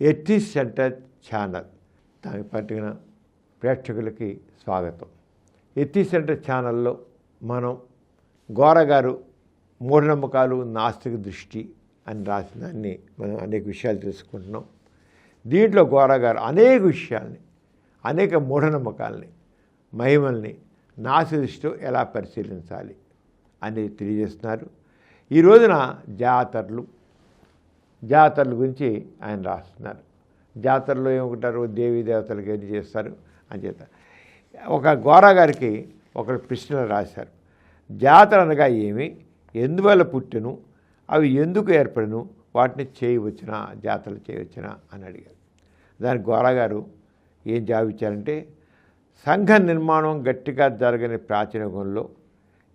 Ethics centre channel దానికి పట్టిన ప్రేక్షకులకి స్వాగతం. ఎథిక్స్ సెంటర్ ఛానల్లో మనం గోరగారు మూఢనమ్మకాలు నాస్తిక దృష్టి అని రాసిన దాన్ని మనం అనేక విషయాలు తెలుసుకుంటున్నాం. దీంట్లో గోరగారు అనేక విషయాల్ని, అనేక మూఢనమ్మకాలని, మహిమల్ని నాస్తిక దృష్టితో ఎలా పరిశీలించాలి అనేది తెలియజేస్తున్నారు. ఈ రోజున జాతరల గురించి ఆయన రాస్తున్నారు. జాతరలో ఏమంటారు, దేవీ దేవతలకు ఏం చేస్తారు అని చేత ఒక గోరగారికి ఒకరు ప్రశ్నలు రాశారు. జాతర అనగా ఏమి, ఎందువల్ల పుట్టెను, అవి ఎందుకు ఏర్పడను, వాటిని చేయవచ్చునా, జాతరలు చేయవచ్చునా అని అడిగారు. దానికి గోరగారు ఏం జవాబు ఇచ్చారంటే, సంఘ నిర్మాణం గట్టిగా జరగని ప్రాచీన యుగంలో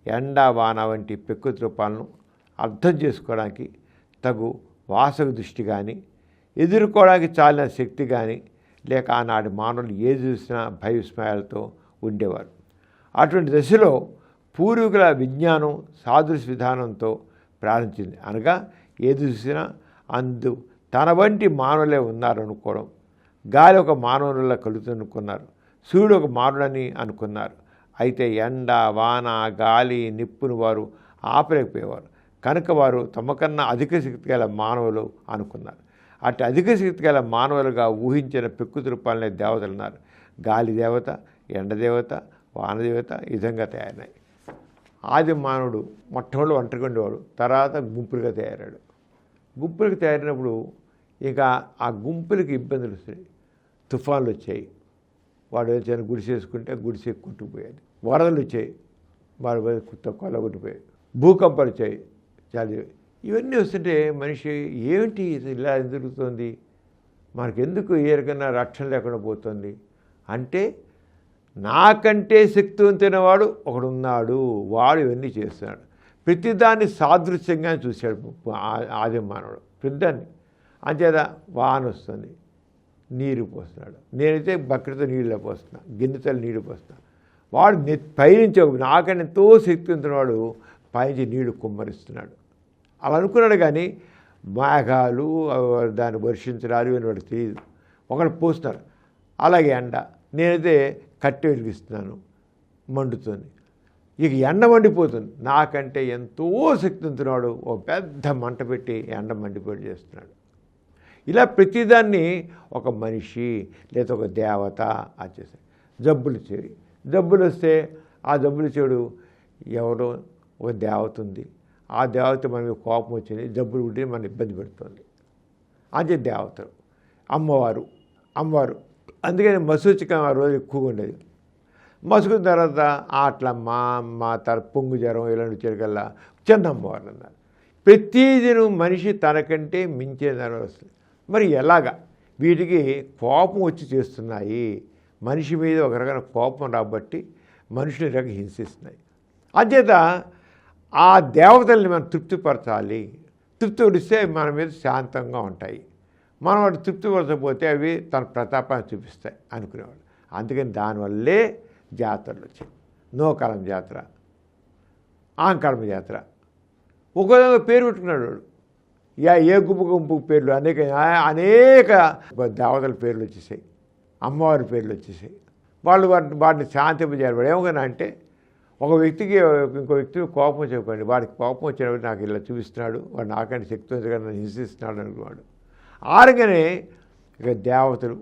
ఎండ వాన వంటి ప్రకృతి రూపాలను అర్థం చేసుకోవడానికి తగు వాసక దృష్టి కానీ, ఎదుర్కోవడానికి చాలిన శక్తి కానీ లేక ఆనాటి మానవులు ఏది చూసినా భయ విస్మయాలతో ఉండేవారు. అటువంటి దశలో పూర్వీకుల విజ్ఞానం సాదృశ్య విధానంతో ప్రారంభించింది. అనగా ఏది చూసినా అందు తన వంటి మానవులే ఉన్నారనుకోవడం. గాలి ఒక మానవుల కలుగుతుందనుకున్నారు, సూర్యుడు ఒక మానవుడని అనుకున్నారు. అయితే ఎండ వాన గాలి నిప్పును వారు ఆపలేకపోయేవారు కనుక వారు తమకన్నా అధిక శక్తి గల మానవులు అనుకున్నారు. అటు అధిక శక్తి గల మానవులుగా ఊహించిన ప్రకృతి రూపాలనే దేవతలు ఉన్నారు. గాలి దేవత, ఎండదేవత, వానదేవత ఈ విధంగా తయారైనాయి. ఆది మానవుడు మొట్టమొదటి ఒంటరిగా ఉండేవాడు, తర్వాత గుంపులుగా తయారాడు. గుంపులకు తయారైనప్పుడు ఇక ఆ గుంపులకి ఇబ్బందులు వస్తాయి. తుఫాన్లు వచ్చాయి, వాడు ఏదైనా గుడిసె వేసుకుంటే గుడిసె కొట్టుకుపోయాడు. వరదలు వచ్చాయి, వాడు కొల్లగొట్టిపోయాడు. భూకంపాలు వచ్చాయి, చాలా. ఇవన్నీ వస్తుంటే మనిషి ఏమిటి ఇలా జరుగుతుంది, మనకెందుకు ఏ రకమైన రక్షణ లేకుండా పోతుంది అంటే, నాకంటే శక్తివంతైన వాడు ఒకడున్నాడు, వాడు ఇవన్నీ చేస్తున్నాడు. ప్రతిదాన్ని సాదృశ్యంగా చూశాడు ఆది మానవుడు. ప్రతిదాన్ని అంచేత వాన వస్తుంది, నీరు పోస్తున్నాడు. నేనైతే బకెట్తో నీళ్ళు పోస్తున్నా, గిన్నెతో నీళ్ళు పోస్తున్నా. వాడు పైనుంచి నాకంటే ఎంతో శక్తివంతున్న వాడు పైనుంచి నీళ్లు కుమ్మరిస్తున్నాడు. అలా అనుకున్నాడు. కానీ మేఘాలు దాన్ని వర్షించడాలు అని వాడికి తెలియదు. ఒకడు పోస్తున్నారు. అలాగే ఎండ, నేనైతే కట్టె వెలిగిస్తున్నాను, మండుతుంది. ఇక ఎండ మండిపోతుంది. నాకంటే ఎంతో శక్తివంతున్నాడు ఓ పెద్ద మంట పెట్టి ఎండ మండిపోయి చేస్తున్నాడు. ఇలా ప్రతిదాన్ని ఒక మనిషి లేదా ఒక దేవత అది చేస్తాడు. జబ్బులు వస్తే ఆ జబ్బులు చెడు ఎవరో ఒక దేవత ఉంది, ఆ దేవత మనకి కోపం వచ్చింది, జబ్బులు ఉంటే మన ఇబ్బంది పెడుతుంది. అదే దేవతలు. అమ్మవారు అందుకని మసూచికం ఆ రోజు ఎక్కువగా ఉండేది. మసుకున్న తర్వాత ఆట్లమ్మ పొంగు జ్వరం ఇలాంటి వచ్చేకల్లా చిన్న అమ్మవారు అన్నారు. ప్రతిదినం మనిషి తనకంటే మించే ధర వస్తుంది. మరి ఎలాగా వీటికి కోపం వచ్చి చేస్తున్నాయి, మనిషి మీద ఒక రకమైన కోపం రాబట్టి మనుషుని రకం హింసిస్తున్నాయి. అంచేత ఆ దేవతల్ని మనం తృప్తిపరచాలి. తృప్తిపరిస్తే మన మీద శాంతంగా ఉంటాయి. మనం వాటి తృప్తిపరచకపోతే అవి తన ప్రతాపాన్ని చూపిస్తాయి అనుకునేవాడు. అందుకని దానివల్లే జాతరలు వచ్చాయి. నోకాలం జాతర, ఆంకాళం జాతర, ఒక విధంగా పేరు పెట్టుకున్నాడు వాడు. ఏ గుంపు పేర్లు అనేక దేవతల పేర్లు వచ్చేసాయి, అమ్మవారి పేర్లు వచ్చేసాయి. వాళ్ళు వాటిని శాంతింపజేయాలి. వాడు ఏమన్నా అంటే, ఒక వ్యక్తికి ఇంకో వ్యక్తికి కోపం చెప్పండి, వాడికి కోపం వచ్చినప్పుడు నాకు ఇలా చూపిస్తున్నాడు, వాడు నాకంటే శక్తివంతంగా నన్ను హింసిస్తున్నాడు అనుకున్నాడు. ఆరగానే ఇక దేవతలు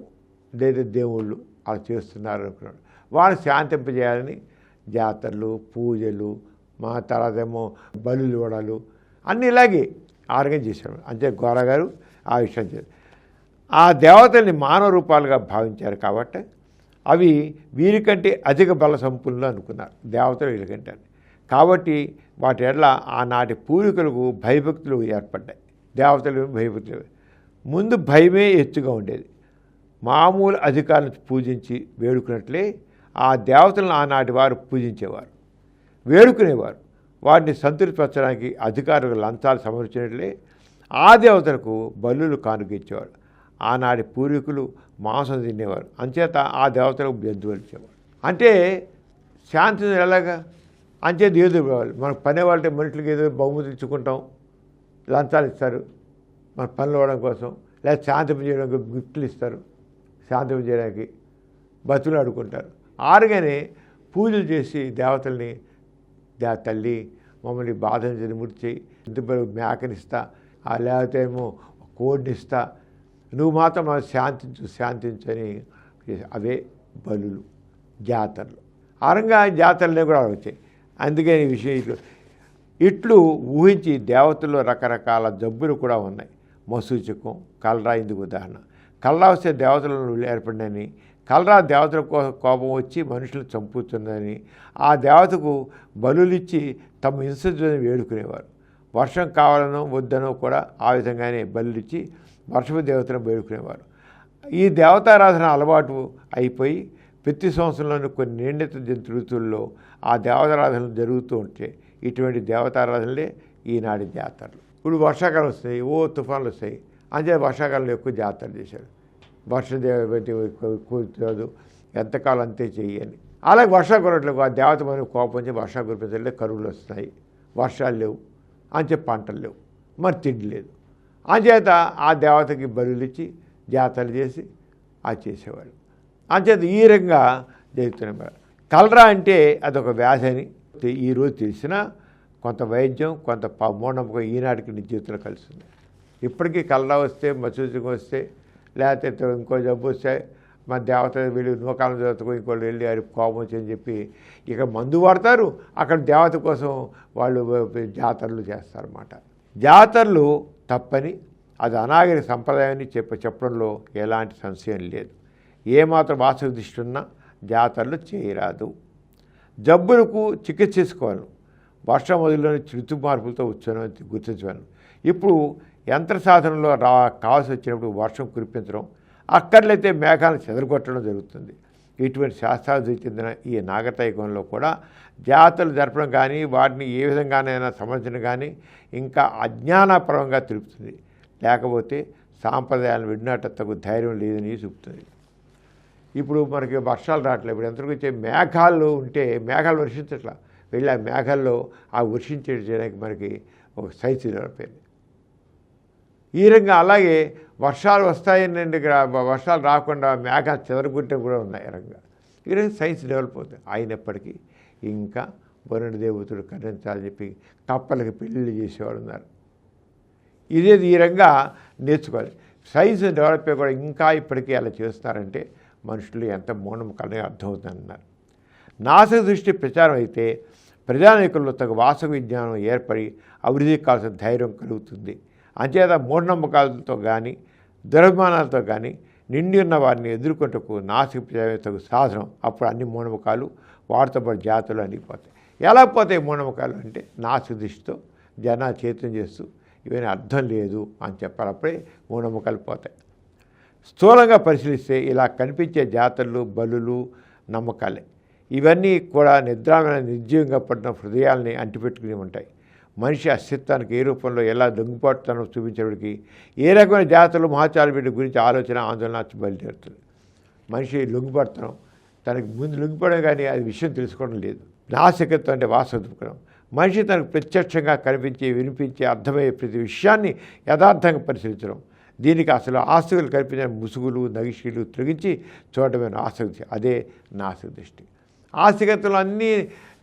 లేదా దేవుళ్ళు అలా చేస్తున్నారు అనుకున్నాడు. వాడిని శాంతింపజేయాలని జాతరలు, పూజలు, మా తర్వాతేమో బలులు ఇవ్వడాలు అన్నీ ఇలాగే ఆర్గనైజ్ చేశాడు. అంతే గోరగారు ఆ విషయం చేశారు. ఆ దేవతల్ని మానవ రూపాలుగా భావించారు కాబట్టి అవి వీరికంటే అధిక బల సంపన్నులు అనుకున్నారు దేవతలు వీరికంటే. కాబట్టి వాటి ఎడల ఆనాటి పూర్వీకులకు భయభక్తులు ఏర్పడ్డాయి. దేవతలు భయభక్తులు. ముందు భయమే ఎత్తుగా ఉండేది. మామూలు అధికారులను పూజించి వేడుకున్నట్లే ఆ దేవతలను ఆనాటి వారు పూజించేవారు, వేడుకునేవారు. వాటిని సంతృప్తిపరచడానికి అధికారులు లంచాలు సమర్పించినట్లే ఆ దేవతలకు బలులు కానుకిచ్చేవారు. ఆనాటి పూర్వీకులు మాంసం తినేవారు. అంచేత ఆ దేవతలకు జంతువులు ఇచ్చేవారు. అంటే శాంతి ఎలాగా అంచేత ఏదో మనకు పనేవాళ్ళంటే మనుషులకి ఏదో బహుమతులు ఇచ్చుకుంటాం, లంచాలు ఇస్తారు మన పనులు అవ్వడం కోసం. లేదా శాంతింప చేయడానికి గిఫ్ట్లు ఇస్తారు, శాంతింప చేయడానికి బతులు ఆడుకుంటారు. ఆరుగానే పూజలు చేసి దేవతల్ని తల్లి మమ్మల్ని బాధను నిమూర్చి ఇంత మేకనిస్తా, లేకపోతే ఏమో కోడినిస్తా, నువ్వు మాత్రం మనం శాంతించని అవే బలులు, జాతరలు. ఆరంగా జాతరలే కూడా వచ్చాయి. అందుకని ఈ విషయం ఇట్లు ఊహించి దేవతల్లో రకరకాల జబ్బులు కూడా ఉన్నాయి. మసూచకం, కలరా ఇందుకు ఉదాహరణ. కలరా వస్తే దేవతలను ఏర్పడినని, కలరా దేవతల కోపం వచ్చి మనుషులను చంపుతుందని ఆ దేవతకు బలులిచ్చి తమ హింసించని వేడుకునేవారు. వర్షం కావాలనో వద్దనో కూడా ఆ విధంగానే బలులిచ్చి వర్షపు దేవతను వేడుకునేవారు. ఈ దేవతారాధన అలవాటు అయిపోయి ప్రతి సంవత్సరంలోని కొన్ని నిర్ణీత ఋతువుల్లో ఆ దేవతారాధనలు జరుగుతూ ఉంటాయి. ఇటువంటి దేవతారాధనలే ఈనాటి జాతరలు. ఇప్పుడు వర్షాకాలం వస్తాయి, తుఫాన్లు వస్తాయి, అంతే వర్షాకాలంలో ఎక్కువ జాతరలు చేశారు. వర్షదేవత కూర్చోదు, ఎంతకాలం అంతే చెయ్యని. అలాగే వర్షాలు కురట్లేదు, ఆ దేవత మనకు కోపం వచ్చి వర్షాలు కురిపించలే, కరువులు వస్తాయి, వర్షాలు లేవు, అంచే పంటలు లేవు, మరి తిండి లేదు. అంచేత ఆ దేవతకి బలులు ఇచ్చి జాతరలు చేసి అది చేసేవాళ్ళు. అంచేత ఈ రకంగా జరుగుతున్నాయి. కలరా అంటే అదొక వ్యాధి అని ఈరోజు తెలిసినా కొంత వైద్యం, కొంత మూఢనమ్మకం ఈనాటికి నీ జీవితంలో కలుస్తుంది. ఇప్పటికీ కలరా వస్తే, మసూచకం వస్తే, లేకపోతే ఇంకో జబ్బు వస్తే మన దేవత వీళ్ళు నూకాల దేవతకు ఇంకోళ్ళు వెళ్ళి అది కోపం వచ్చని చెప్పి ఇక మందు వాడతారు. అక్కడ దేవత కోసం వాళ్ళు జాతరలు చేస్తారన్నమాట. జాతరలు తప్పని, అది అనాగరిక సంప్రదాయాన్ని చెప్పడంలో ఎలాంటి సంశయం లేదు. ఏమాత్రం వాస్తవ దృష్టి ఉన్నా జాతరలు చేయరాదు. జబ్బులకు చికిత్స చేసుకోవాలి. వర్షం మొదలులోని ఋతు మార్పులతో వచ్చాను గుర్తించగలను. ఇప్పుడు యంత్ర సాధనలో కావాల్సి వచ్చినప్పుడు వర్షం కురిపించడం, అక్కర్లైతే మేఘాలను చెదరగొట్టడం జరుగుతుంది. ఇటువంటి శాస్త్రాలకు చెందిన ఈ నాగరికతలో కూడా జాతరలు జరపడం కానీ, వాటిని ఏ విధంగానైనా సంబంధించడం కానీ ఇంకా అజ్ఞానపరంగా తెలుపుతుంది. లేకపోతే సాంప్రదాయాలను విడినాటకు ధైర్యం లేదని చూపుతుంది. ఇప్పుడు మనకి వర్షాలు రావట్లేదు. ఇప్పుడు ఎంతకు వచ్చే మేఘాలు ఉంటే మేఘాలు వర్షించట్లా, వెళ్ళి ఆ మేఘాల్లో ఆ వర్షించడానికి మనకి ఒక సైన్స్ డెవలప్ అయింది. ఈ రకంగా అలాగే వర్షాలు వస్తాయని వర్షాలు రాకుండా మేఘాలు చెదరగొట్టే కూడా ఉన్నాయి. ఈ రకంగా ఈ రకంగా సైన్స్ డెవలప్ అవుతుంది. అయినప్పటికీ ఇంకా వరుణ దేవతలు కరుణించాలని చెప్పి కప్పలకి పెళ్ళిళ్ళు చేసేవాడు ఉన్నారు. ఇదే ఈ రకంగా నేర్చుకోవాలి. సైన్స్ డెవలప్ అయ్యి కూడా ఇంకా ఇప్పటికీ అలా చేస్తున్నారంటే మనుషులు ఎంత మూఢనమ్మకాలని అర్థమవుతుందన్నారు. నాసిక దృష్టి ప్రచారం అయితే ప్రజానాయకుల్లో తగు వాసక విజ్ఞానం ఏర్పడి అభివృద్ధి కావాల్సిన ధైర్యం కలుగుతుంది. అంచేత మూఢనమ్మకాలతో కానీ దురభిమానాలతో కానీ నిండి ఉన్న వారిని ఎదుర్కొంటకు నాసిక ప్రచారం తగు సాధనం. అప్పుడు అన్ని మూఢనమ్మకాలు వాటితో పాటు జాతులు అనిగిపోతాయి. ఎలా పోతాయి మూఢనమ్మకాలు అంటే నాసిక దృష్టితో జనాలు చైతన్యం చేస్తూ ఇవన్నీ అర్థం లేదు అని చెప్పాలి. అప్పుడే మూఢనమ్మకాలు పోతాయి. స్థూలంగా పరిశీలిస్తే ఇలా కనిపించే జాతరలు, బలులు నమ్మకాలే. ఇవన్నీ కూడా నిద్రామైన నిర్జీవంగా పడిన హృదయాల్ని అంటిపెట్టుకుని ఉంటాయి. మనిషి అస్తిత్వానికి ఏ రూపంలో ఎలా దొంగిపాటుతనం చూపించేవాడికి ఏ రకమైన జాతరలు మహాచార్య వీటి గురించి ఆలోచన ఆందోళన బయలుదేరుతుంది. మనిషి లొంగిపడతాం, తనకి ముందు లొంగిపడడం కానీ అది విషయం తెలుసుకోవడం లేదు. నాసికత్వం అంటే వాస్తవ దృక్పథం. మనిషి తనకు ప్రత్యక్షంగా కనిపించి వినిపించి అర్థమయ్యే ప్రతి విషయాన్ని యథార్థంగా పరిశీలించడం. దీనికి అసలు ఆసక్తులు కల్పించిన ముసుగులు, నగిషీలు తొలగించి చూడటమైన ఆసక్తి, అదే నాసిక దృష్టి. ఆసక్తులు అన్నీ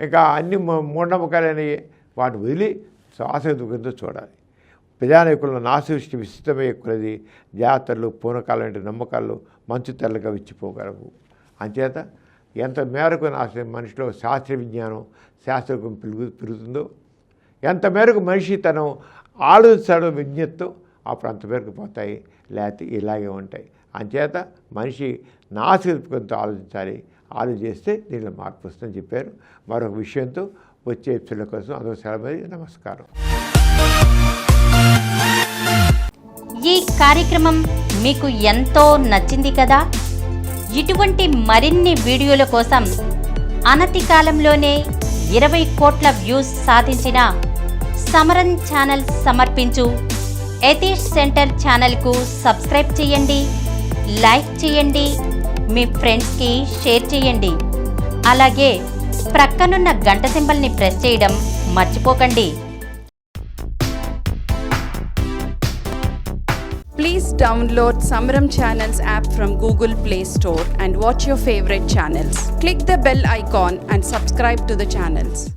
ఇంకా అన్ని మూఢనమ్మకాలని వాటిని వదిలి ఆసక్తితో చూడాలి. ప్రజానాయకులను నాసిక దృష్టి విస్తృతమయ్యే కొలది జాతరలు, పూనకాలు వంటి నమ్మకాలు మంచు తెల్లగా విచ్చిపోగలవు. అంచేత ఎంత మేరకు మనిషిలో శాస్త్రీయ విజ్ఞానం, శాస్త్రం పెరుగుతుందో, ఎంత మేరకు మనిషి తను ఆలోచించాడో విజ్ఞతతో అప్పుడు అంతమేరకు పోతాయి, లేకపోతే ఇలాగే ఉంటాయి. అంచేత మనిషి నాసిక దృక్పథంతో ఆలోచించాలి. ఆలోచిస్తే దీనిలో మార్పు వస్తుందని చెప్పారు. మరొక విషయంతో వచ్చే ఎపిసోడ్ల కోసం అందరూ సెలవు. నమస్కారం. ఈ కార్యక్రమం మీకు ఎంతో నచ్చింది కదా. ఇటువంటి మరిన్ని వీడియోల కోసం అనతి కాలంలోనే 20 కోట్ల వ్యూస్ సాధించిన సమరన్ ఛానల్ సమర్పించు యతీష్ సెంటర్ ఛానల్కు సబ్స్క్రైబ్ చేయండి, లైక్ చేయండి, మీ ఫ్రెండ్స్కి షేర్ చేయండి. అలాగే ప్రక్కనున్న గంట సింబల్ని ప్రెస్ చేయడం మర్చిపోకండి. Please download Samaram Channels app from Google Play Store and watch your favorite channels. Click the bell icon and subscribe to the channels.